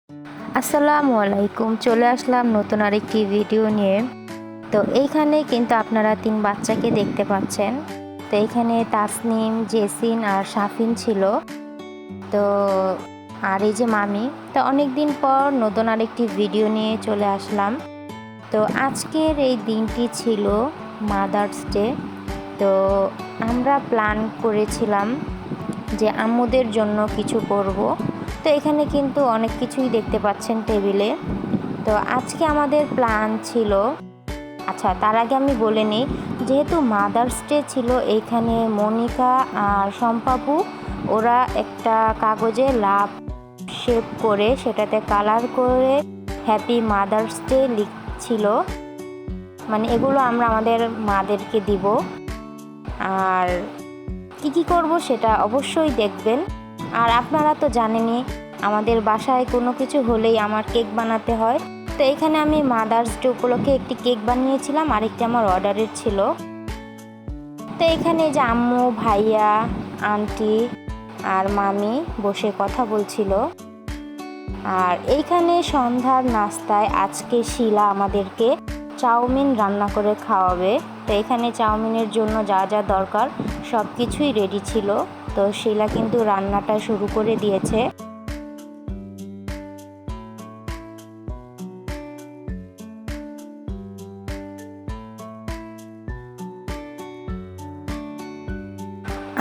আসসালামু আলাইকুম, চলে আসলাম নতুন আরেকটি ভিডিও নিয়ে। তো এইখানে কিন্তু আপনারা 3 বাচ্চাকে দেখতে পাচ্ছেন। তো এইখানে তাসনিম, জেসিন আর শাফিন ছিল। তো আর এই যে মামি। তো অনেক দিন পর নতুন আরেকটি ভিডিও নিয়ে চলে আসলাম। তো আজকের এই দিনটি ছিল মাদার্স ডে। তো আমরা প্ল্যান করেছিলাম যে আম্মুদের জন্য কিছু করব। তো এখানে কিন্তু অনেক কিছুই দেখতে পাচ্ছেন টেবিলে। তো আজকে আমাদের প্ল্যান ছিল, আচ্ছা তার আগে আমি বলে নিই, যেহেতু মাদার্স ডে ছিল, এইখানে মনিকা আর শম্পাপু ওরা একটা কাগজে লাভ শেপ করে সেটাতে কালার করে হ্যাপি মাদার্স ডে লিখছিল। মানে এগুলো আমরা আমাদের মাদেরকে দিব। আর কী করব সেটা অবশ্যই দেখবেন। আর আপনারা তো জানেনই আমাদের বাসায় কোনো কিছু হলেই আমার কেক বানাতে হয়। তো এখানে আমি মাদার্স ডে উপলক্ষে একটি কেক বানিয়েছিলাম, আরেকটি আমার অর্ডারের ছিল। তো এখানে যে আম্মু, ভাইয়া, আন্টি আর মামি বসে কথা বলছিল। আর এইখানে সন্ধ্যার নাস্তায় আজকে শিলা আমাদেরকে চাউমিন রান্না করে খাওয়াবে। তো এখানে চাউমিনের জন্য যা যা দরকার সব কিছুই রেডি ছিল। তো শিলা কিন্তু রান্নাটা শুরু করে দিয়েছে।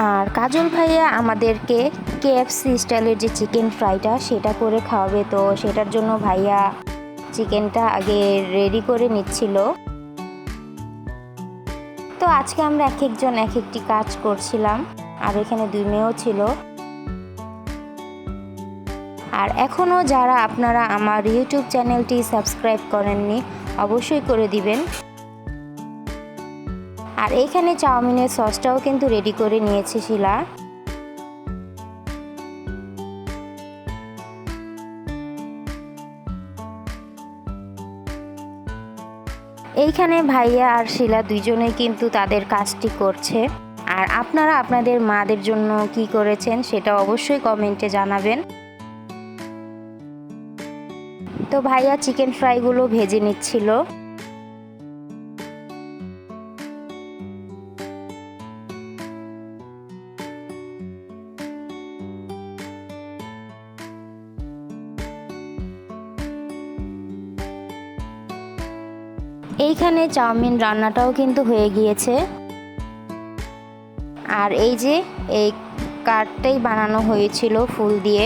আর কাজল ভাইয়া আমাদেরকে কেএফসি স্টাইলের যে চিকেন ফ্রাইটা সেটা করে খাওয়াবে। তো সেটার জন্য ভাইয়া চিকেনটা আগে রেডি করে নিচ্ছিল। তো আজকে আমরা এক একজন এক একটি কাজ করছিলাম। আর এখানে 2 মেয়েও ছিল। আর এখনও যারা আপনারা আমার ইউটিউব চ্যানেলটি সাবস্ক্রাইব করেননি অবশ্যই করে দিবেন। আর এইখানে চাউমিনের সসটাও কিন্তু রেডি করে নিয়েছে শিলা। এইখানে ভাইয়া আর শিলা দুইজনেই কিন্তু তাদের কাজটি করছে। আর আপনারা আপনাদের মাদের জন্য কি করেছেন সেটা অবশ্যই কমেন্টে জানাবেন। তো ভাইয়া চিকেন ফ্রাইগুলো ভেজে নিচ্ছিল। এইখানে চাউমিন রান্নাটাও কিন্তু হয়ে গিয়েছে। আর এই যে এই কার্ডটাই বানানো হয়েছিল ফুল দিয়ে।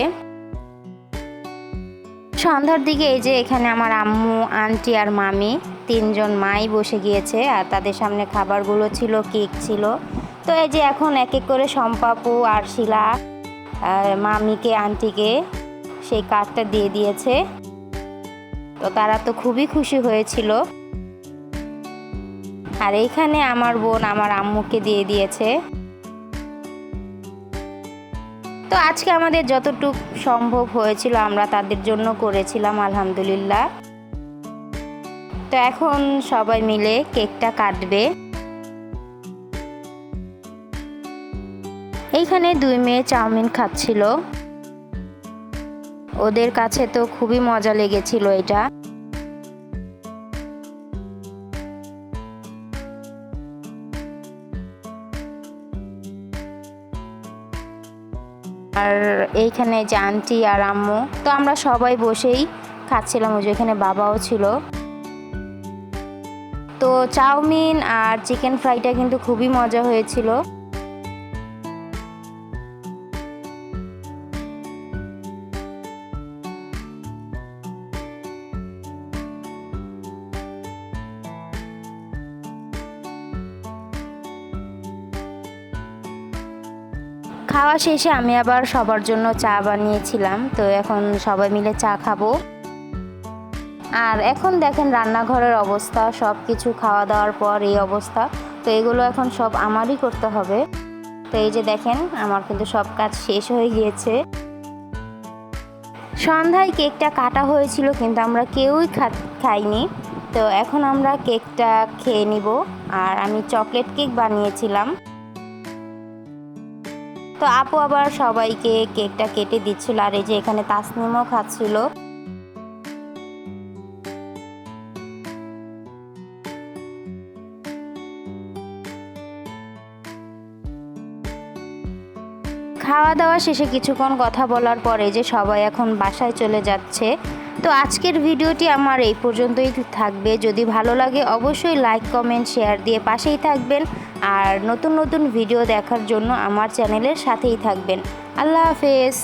সন্ধ্যার দিকে এই যে এখানে আমার আম্মু, আন্টি আর মামি 3 জন মাই বসে গিয়েছে। আর তাদের সামনে খাবারগুলো ছিল, কেক ছিল। তো এই যে এখন এক এক করে শম্পাপু আর শিলা মামিকে, আন্টিকে সেই কার্ডটা দিয়ে দিয়েছে। তো তারা তো খুবই খুশি হয়েছিল। আর এইখানে আমার বোন আমার আম্মুকে দিয়ে দিয়েছে। তো আজকে আমাদের যতটুকু সম্ভব হয়েছিল আমরা তাদের জন্য করেছিলাম, আলহামদুলিল্লাহ। তো এখন সবাই মিলে কেকটা কাটবে। এইখানে 2 মেয়ে চাউমিন খাচ্ছিল। ওদের কাছে তো খুবই মজা লেগেছিল এটা। আর এইখানে যে আন্টি আর আম্মু, তো আমরা সবাই বসেই খাচ্ছিলাম। ওই যে এখানে বাবাও ছিল। তো চাউমিন আর চিকেন ফ্রাইটা কিন্তু খুবই মজা হয়েছিল। খাওয়া শেষে আমি আবার সবার জন্য চা বানিয়েছিলাম। তো এখন সবাই মিলে চা খাবো। আর এখন দেখেন রান্নাঘরের অবস্থা, সব কিছু খাওয়া দাওয়ার পর এই অবস্থা। তো এগুলো এখন সব আমারই করতে হবে। তো এই যে দেখেন আমার কিন্তু সব কাজ শেষ হয়ে গিয়েছে। সন্ধ্যায় কেকটা কাটা হয়েছিল কিন্তু আমরা কেউই খাইনি। তো এখন আমরা কেকটা খেয়ে নিব। আর আমি চকলেট কেক বানিয়েছিলাম। তো আপু আবার সবাইকে কেকটা কেটে দিচ্ছিল। আর এই যে এখানে তাসনিমও খাচ্ছিল। খাওয়া দাওয়া শেষে কিছুক্ষণ কথা বলার পরে যে সবাই এখন বাসায় চলে যাচ্ছে। তো আজকের ভিডিওটি আমার এই পর্যন্তই থাকবে। যদি ভালো লাগে অবশ্যই লাইক কমেন্ট শেয়ার দিয়ে পাশেই থাকবেন, আর নতুন নতুন ভিডিও দেখার জন্য আমার চ্যানেলের সাথেই থাকবেন। আল্লাহ হাফেজ।